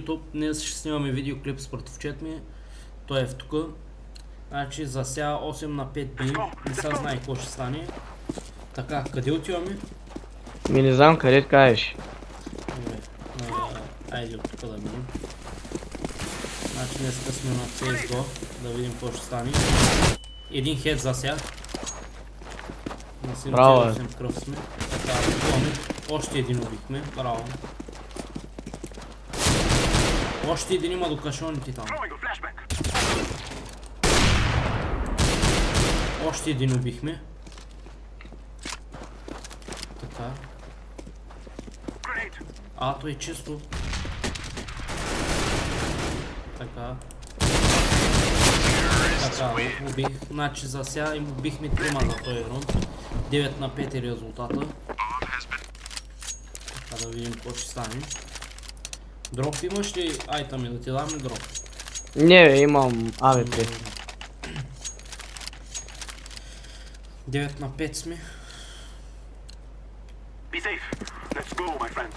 YouTube. Днес ще снимаме видеоклип с братовчет ми. Той е в тука. Значи за сега 8 на 5 би. Не се знае какво ще стане. Така, къде отиваме? Ми не знам къде кажеш. Айде от тук да минем. Значи днеска сме на CSGO. Да видим какво ще стане. Един хед за сега. На 7,8 кръв сме. Така, отиваме. Още един убихме. Браво. Още един има до кашоните там. Още един убихме. Така. Ато е чисто. Така. Така, убих. Значи за сега им убихме 3 за този рунд. 9 на 5 е резултата. Така да видим какво ще стане. Дроп имаш ли айтами? Да ти дам ли дроп? Не бе, имам АВП. 9 на 5 сме. Be safe. Let's go, my friends.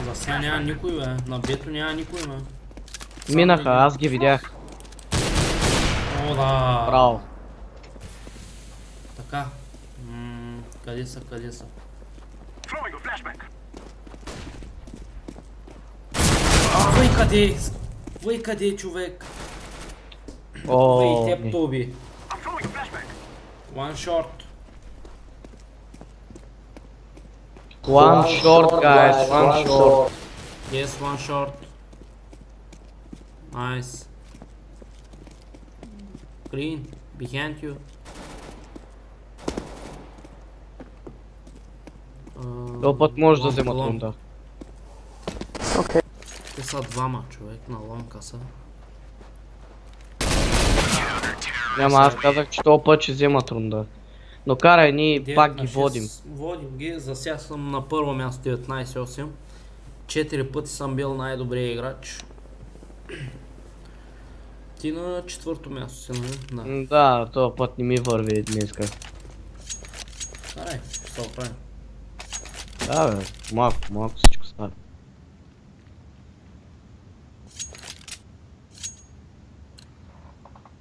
За сега няма никой бе. На бето няма никой бе. Минаха, аз ги видях. О, да. Браво. Така. Къде са, къде са? Throwing a flashbang. Вой къде? Вой къде, човек? О, Вой теб тоби. I'm throwing a flashbang. One short. One short, guys, one short. Yes, one short. Nice. Green, behind you. Този път може да Long, вземат long. рунда. Те са двама човек на лонка са. Няма, аз казах, че този път ще вземат рунда. Но карай, ние 9 пак на ги 6. водим. Водим ги, за сега съм на първо място 19-8. 4 пъти съм бил най-добрият играч. Ти на четвърто място си, нали? Да. Да, този път не ми върви днеска. Карай, ще се оправим. Да бе, малко всичко става.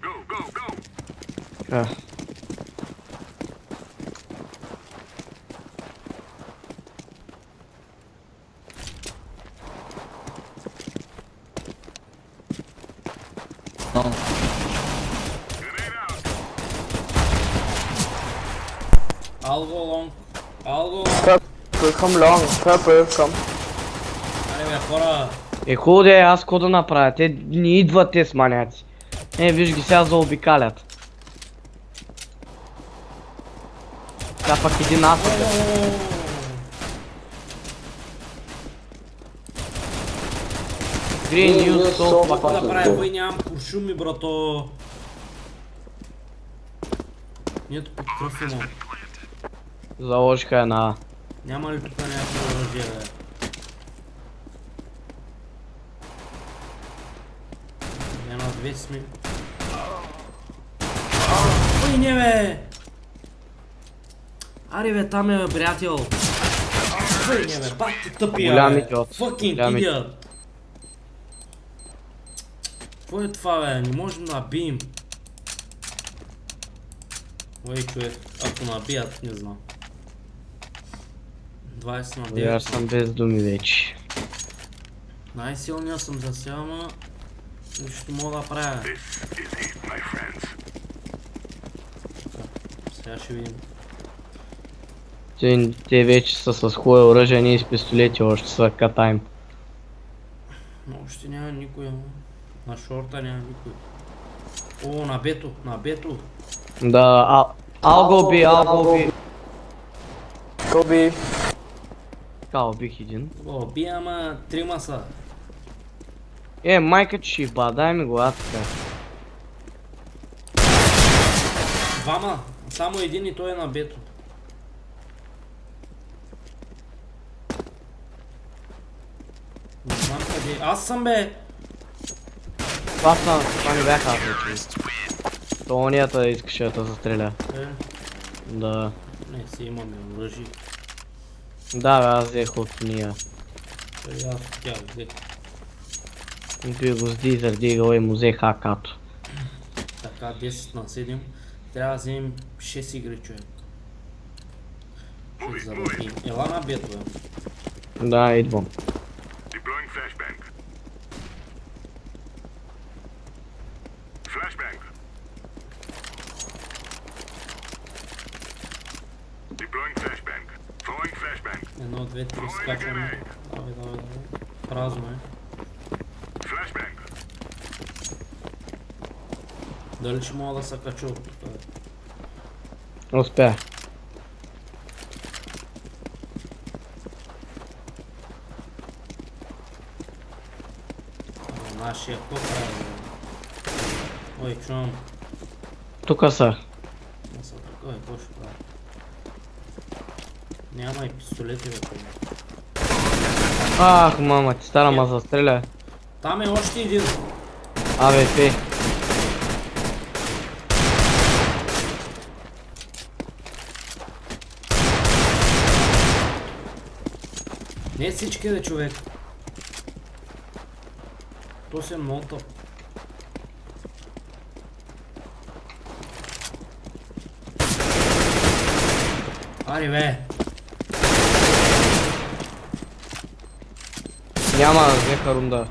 Go, go, go. Така. I'll go long. I'll go long. Purple, kom long. Purple, kom. Аре бе, хора. Хубаво де, аз какво да направя? Те не идват те с маняци. Виж ги сега заобикалят. Сега пак един аз. Green use so Какво да правя, бой, нямам куршуми, брато. Нито под кръв имам. Заложиха една. Няма ли тук някакво оръжие, бе? Няма две сме. Ой, не бе! Аре бе, там е приятел. Ой, не бе, бак ти тъпия, Голям бе. идиот. Fucking Голям idiot. Какво е това, бе? Не можем да набием. Ой, човек, ако набият, не знам. 20 на 9. Аз съм без думи вече. Най-силният съм за сега, ама нищо мога да правя. This is it, my friends. Сега ще видим. Те вече са с хубави оръжия, ние с пистолети още са катаем. Но още няма никой, ама. На шорта няма никой. О, на бето, на бето. Да, I'll go B. Go B. Така, убих един. О, би, ама трима са. Майка че ще дай ми го, аз така. Двама, само един и той е на бето. Не знам къде. Аз съм, бе! Това не бях аз вече. колонията искаше да те застреля. Е, Да. не си имаме лъжи. Да, бе, аз взех от нея. Аз от тях взех. Той го с дизер дигал и му взех АК-то. Така 10 на 7. Трябва да вземем 6 игри, човек. Ще заработим. Ела на бето, бе. Да, идвам. Deploying flashbang. Flashbang. Deploying flashbang. Throwing flashbang. 1, 2, 3, скачваме. Давай, давай, давай. Празно е. Flashbang. Дали ще мога да се кача от тук, бе? Успя. Нашия какво прави, бе? Ой, чувам. Тука са. Не са тук, ой, какво ще прави? Няма и пистолети, бе, това. Ах, мама ти стара ма застреля. Там е още един. АВП. Не всички, бе, човек. То си е много топ. Ари, бе. Няма, взеха рунда.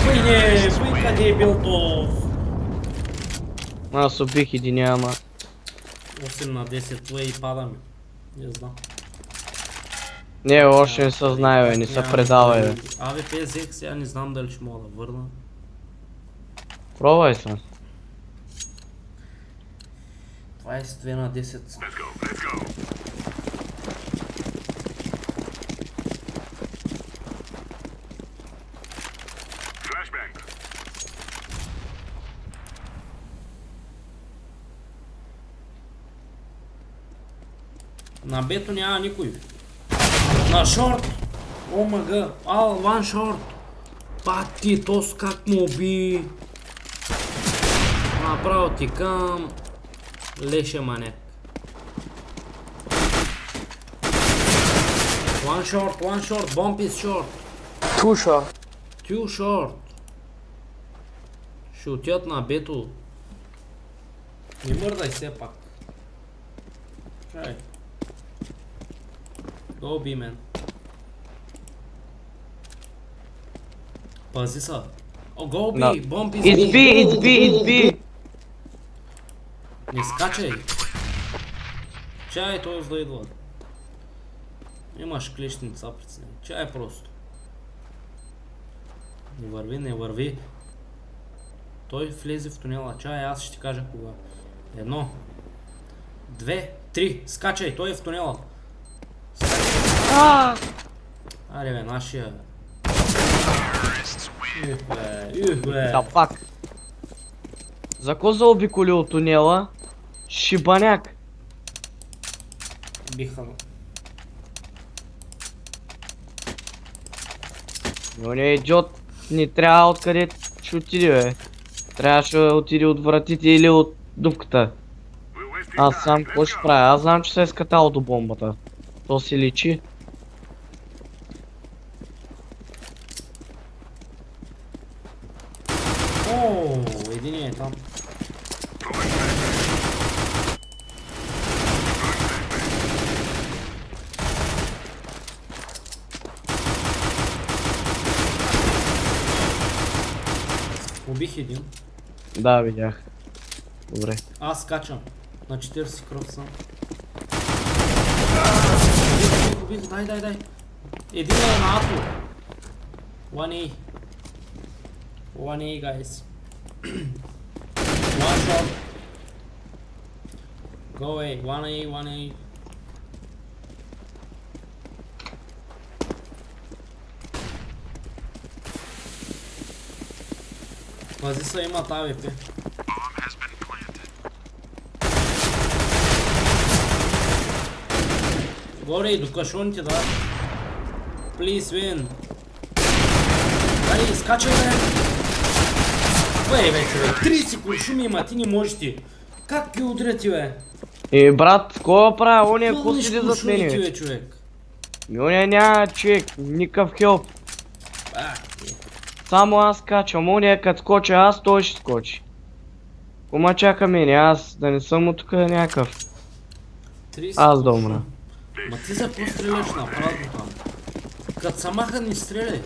Бăi, не, бăi, къде е бил то? Аз убих един няма. 8 на 10, бăi, и падаме. Не знам. Не, още не се знае, бе, не се предава, бе. АВП взех, сега не знам дали ще мога да върна. Пробвай се. 22 на 10. Let's go. Let's go. Flashbang. На бето няма никой. На шорт! Омага! Ал, ван шорт! Пати, тос как му уби! Направо ти към... Леше маняк. One short, bomb is short. Two shot. Two short. Ще отидат на бето. Не мърдай все пак. Чай. Go B, man. Пази са. О, go B, No. bomb is It's B, it's B, it's B. Не скачай. Чай, той да идва. Имаш клещница пред себе. Чай просто. Не върви, не върви. Той влезе в тунела. Чай, аз ще ти кажа кога. 1, 2, 3. Скачай, той е в тунела. Аре бе, нашия. Бе. Да пак. За ко заобиколи от тунела? Шибаняк. Биха. Но не е идиот. Не трябва откъде ще отиде, бе. Трябваше да отиде от вратите или от дупката. We're wasting Аз сам time. какво Let's ще go. правя? Аз знам, че се е скатал до бомбата. То си личи. О, единия е там. Убих един. Да, видях. Добре. Аз скачам. На 40 кръв съм. Убих, дай. Един е на Ату. 1A. 1A, guys. One shot. Go away. 1A. Пази са, имат АВП. Горе и до кашоните, да. Please win. Ай, скачай, бе! Бе, човек, 30 куршуми има, ти не можеш ти. Как ги удря ти, бе? Брат, кой прави? Ония ко Пълниш седи зад куршуми ти, мене? бе, човек. Ония няма човек, никакъв хелп. Само аз качвам, ония като скоча аз, той ще скочи. Кома чака мене, аз да не съм от тук някакъв. 30 Аз да куршуми. умра. Ма ти за какво стреляш на празно там? Като самаха не стреляй.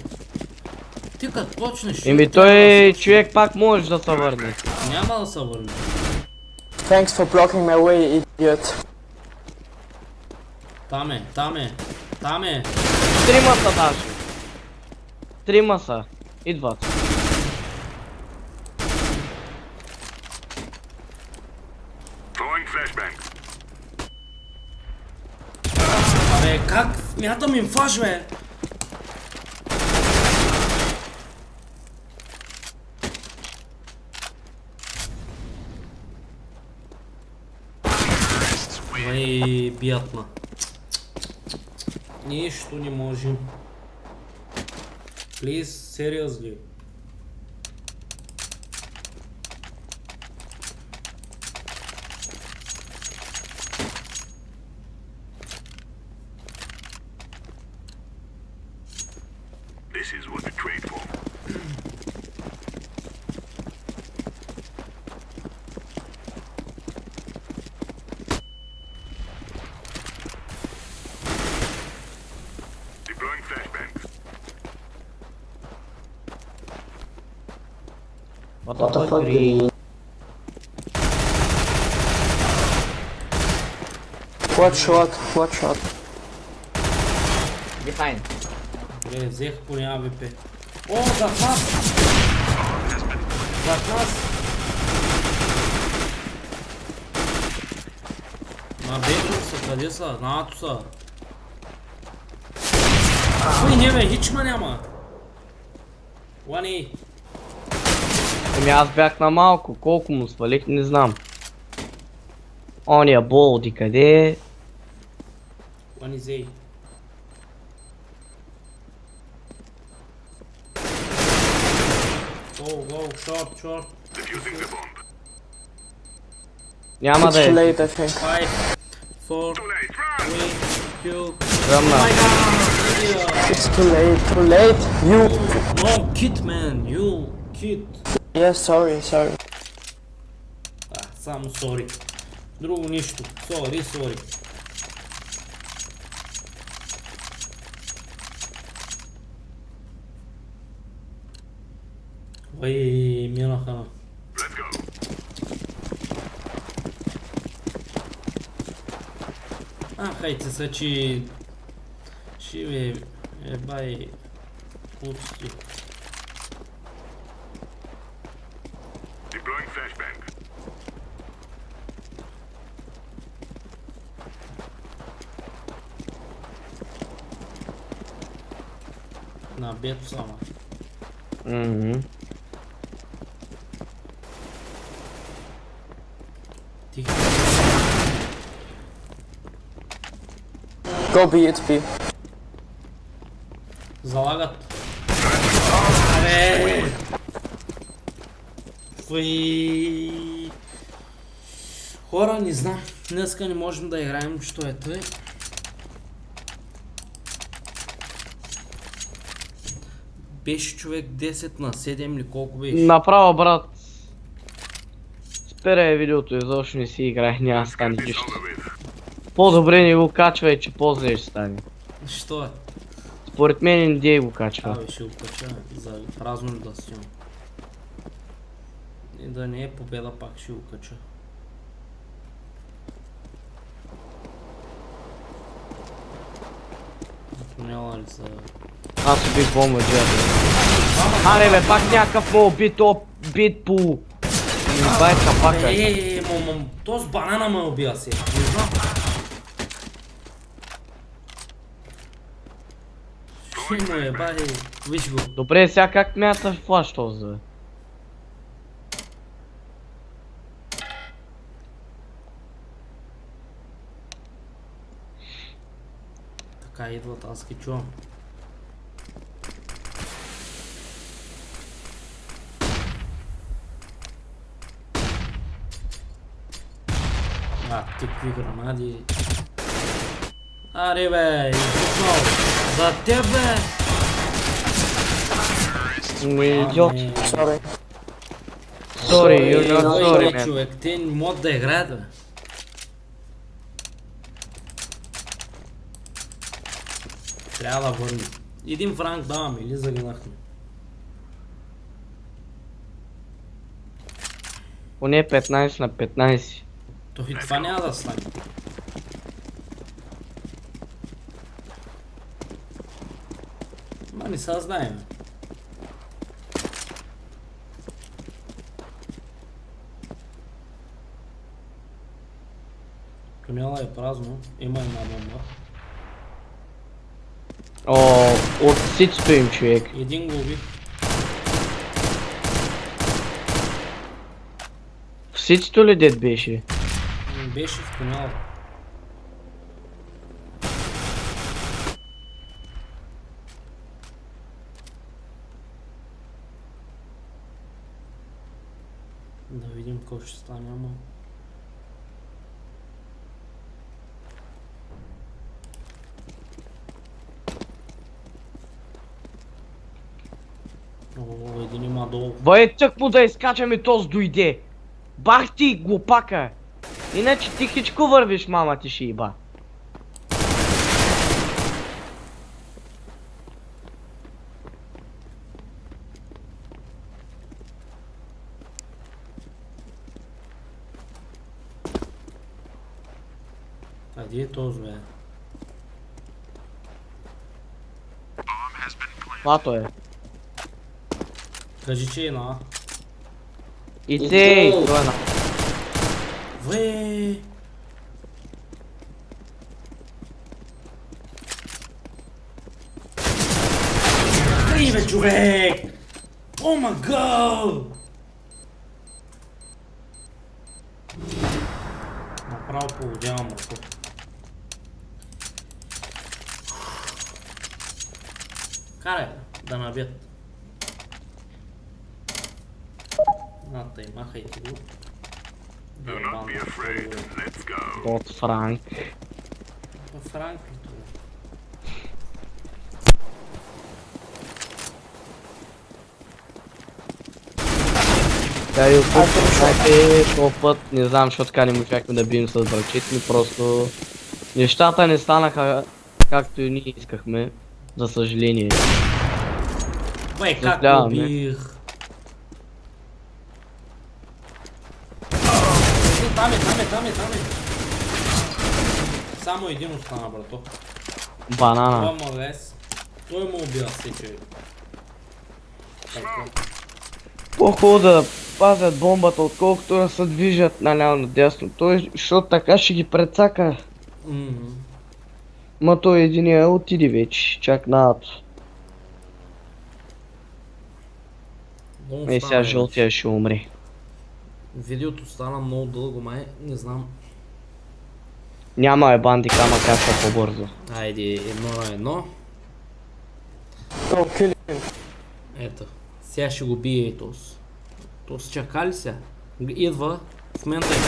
Ти като почнеш... Еми трябва да той се- човек пак може да се върне. Няма да се върне. Thanks for blocking my way, idiot. Там е, там е, там е. Трима са даже. Трима са. Идват. Throwing flashbang. Абе, как? Мятам им флаш, бе! Ай, биятна. Нищо не можем. Please, seriously. This is what we trade for. Deploying flashbang. What the fuck, green? What shot? What shot? Behind. Бе, взех по АВП. О, зад нас! Зад нас! На бето са, къде са? На ато са. Ой, не бе, хичма няма. One A. Еми аз бях на малко, колко му свалих, не знам. Ония болди къде е? One is A. Go, short, short. Defusing the bomb. Няма It's да too е. late, I think. 5, 4, Too late. Run! 3, 2. Тръмна. Oh my god! Idiot. It's too late, too late. You. No, kid, man, you kid. Yeah, sorry. Само sorry. Друго нищо. Sorry. Ой, минаха. Let's go. Хайде са, че... Ще ви ебай... Пусти. Deploying flashbang. На бето само. Тихо. Go B, it's B. Залагат. Абе! Ой. Хора, не знам. Днеска не можем да играем, що е тъй. Беше човек 10 на 7 или колко беше? Направо, брат. Спирай видеото, изобщо не си играй, няма да стане It's нищо. over with. По-добре не го качвай, че по-зле ще стане. Що е? Според мен не дей го качва. Абе, ще го кача за празно да снимам. И да не е победа, пак ще го кача. Тунела ли са? Аз убих бомба джета. Аре бе, пак някакъв му бит по... Бай капака. То с банана ме убива се. Не знам. Ще му е, бай, виж го. Добре, сега как мяташ флаш този? Бе? Така идват, аз ги чувам. А, ти какви гранади. Аре бе, изпукнал. За тебе! Идиот. Sorry. Sorry, you're not sorry, Ой, man. човек, те не могат да играят, бе. Трябва да върнем. Един франк даваме или загинахме. Поне 15 на 15. То и това няма да стане. Ма не са знаем. Тунела е празно, има една бомба. О, от ситото им, човек. Един го убих. В ситото ли дед беше? Беше в тунела. Да видим какво ще стане, ама... О, един има долу. Бай, тък му да изкачаме тоз дойде. Бах ти, глупака. Иначе тихичко вървиш, мама ти ще иба. Къде е този, бе? Лато е. Кажи, че е на... И цей, той е на... Ве! Ей, бе, човек! О, ма гъл! Направо поводявам ръко. Карай, да набият. Ната и махайте го. Do not be afraid. Let's go. От Франк. Франк ли това? Тя и отпускайте този път, не знам, защото така не можахме да бием с брачите ми, просто... Нещата не станаха както и ние искахме, за съжаление. Бе, как го Съжаляваме. убих? Там е. Само един остана, брато. Банана. Това мъгес. Той му убива си, човек. Така. По-хубаво да пазят бомбата, отколкото да се движат наляво надясно. Той, защото така ще ги прецака. Ма той единия отиде вече, чак над. Много Ей стана, сега бе. жълтия ще умре. Видеото стана много дълго, май. Не знам. Няма банди, ама каша по-бързо. Айде, 1 на 1. Go kill him. Ето. Сега ще го бие и тос. Тос чака ли сега? Идва. В момента е тук.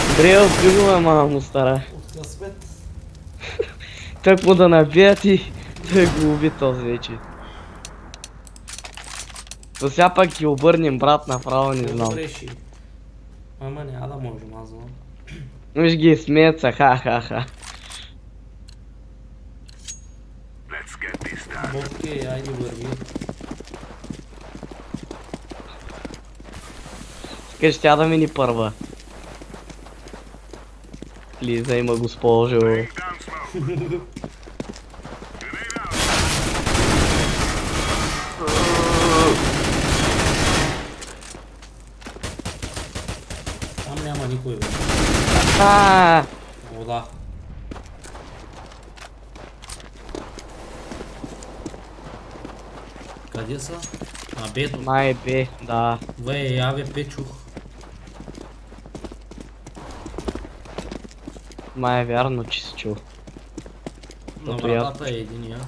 Добре, отбигваме, мама му стара. От късмет. Тък му да набият и той го уби този вече. То сега пак ги обърнем, брат, направо не знам. Добре ще. Ама няма да можем, аз знам. Виж ги смеят са, ха-ха-ха. Let's get this done. Окей, айде върви. Искаш тя да мини първа. Лиза, има госпожо. Down smoke. Grenade out. Там няма никой, бе. Вода. Къде са? А, бето. Май бе, да. Ве, я бе, печух. Май е вярно, че си чул. На Тото я- вратата е единия.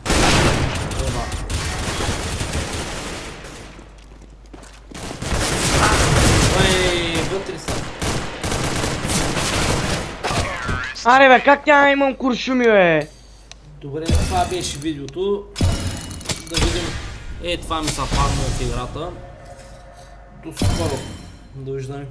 Вода. Ве, вътре са. Аре бе, как тя имам куршуми бе? Добре, това беше видеото. Да видим. Това ми са падна от играта. До скоро. Довиждане.